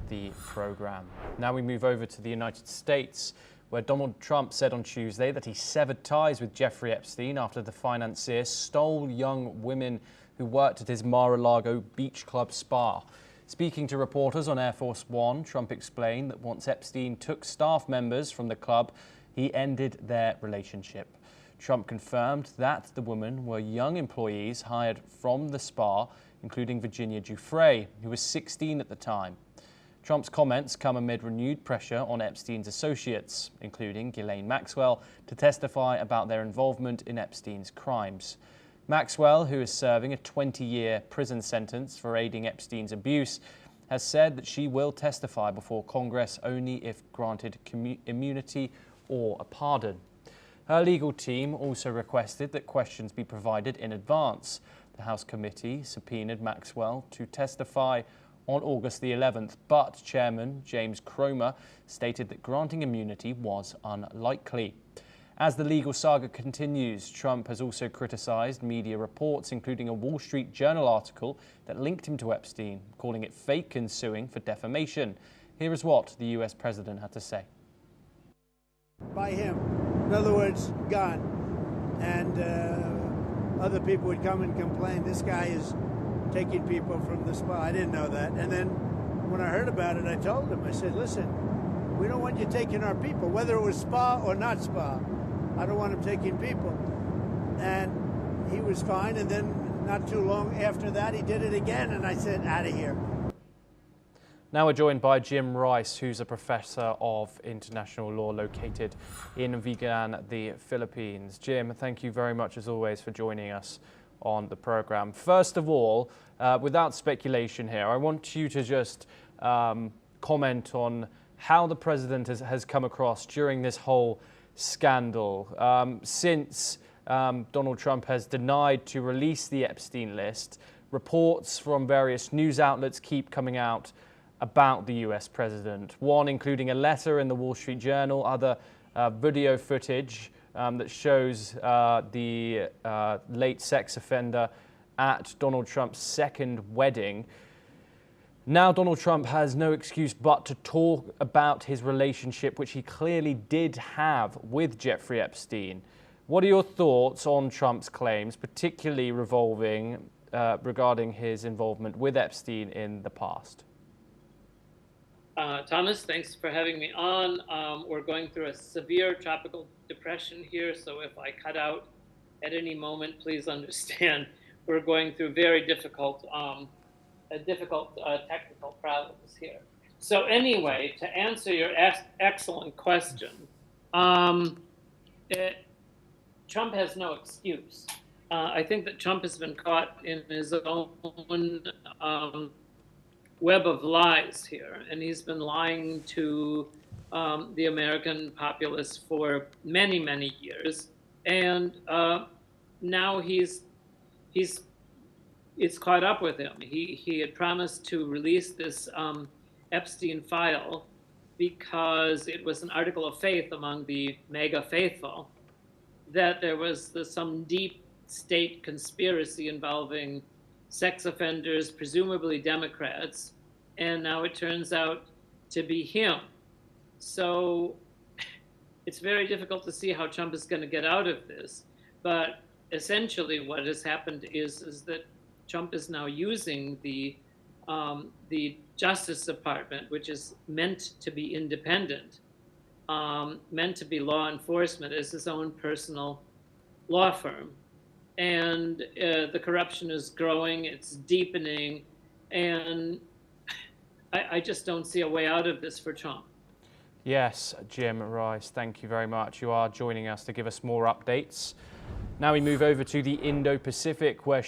the program. Now we move over to the United States, where Donald Trump said on Tuesday that he severed ties with Jeffrey Epstein after the financier stole young women who worked at his Mar-a-Lago beach club spa. Speaking to reporters on Air Force One, Trump explained that once Epstein took staff members from the club, he ended their relationship. Trump confirmed that the women were young employees hired from the spa, including Virginia Giuffre, who was 16 at the time. Trump's comments come amid renewed pressure on Epstein's associates, including Ghislaine Maxwell, to testify about their involvement in Epstein's crimes. Maxwell, who is serving a 20-year prison sentence for aiding Epstein's abuse, has said that she will testify before Congress only if granted immunity or a pardon. Her legal team also requested that questions be provided in advance. The House committee subpoenaed Maxwell to testify on August the 11th, but Chairman James Cromer stated that granting immunity was unlikely. As the legal saga continues, Trump has also criticized media reports, including a Wall Street Journal article that linked him to Epstein, calling it fake and suing for defamation. Here is what the US president had to say. By him, in other words, gone. And other people would come and complain, this guy is taking people from the spa. I didn't know that. And then when I heard about it, I told him, I said, listen, we don't want you taking our people, whether it was spa or not spa. I don't want him taking people. And he was fine. And then not too long after that, he did it again. And I said, out of here. Now we're joined by Jim Rice, who's a professor of international law located in Vigan, the Philippines. Jim, thank you very much, as always, for joining us on the program. First of all, without speculation here, I want you to just comment on how the president has come across during this whole scandal. Since Donald Trump has denied to release the Epstein list, reports from various news outlets keep coming out about the US president, one including a letter in the Wall Street Journal, other video footage that shows the late sex offender at Donald Trump's second wedding. Now Donald Trump has no excuse but to talk about his relationship, which he clearly did have with Jeffrey Epstein. What are your thoughts on Trump's claims, particularly regarding his involvement with Epstein in the past? Thomas, thanks for having me on. We're going through a severe tropical depression here, so if I cut out at any moment, please understand we're going through very difficult technical problems here. So anyway, to answer your excellent question, Trump has no excuse. I think that Trump has been caught in his own web of lies here, and he's been lying to the American populace for many, many years, and now it's caught up with him. He had promised to release this Epstein file because it was an article of faith among the MAGA faithful that there was some deep state conspiracy involving sex offenders, presumably Democrats, and now it turns out to be him. So it's very difficult to see how Trump is going to get out of this. But essentially what has happened is that Trump is now using the Justice Department, which is meant to be independent, meant to be law enforcement, as his own personal law firm. And the corruption is growing, it's deepening, and I just don't see a way out of this for Trump. Yes, Jim Rice, thank you very much. You are joining us to give us more updates. Now we move over to the Indo-Pacific, where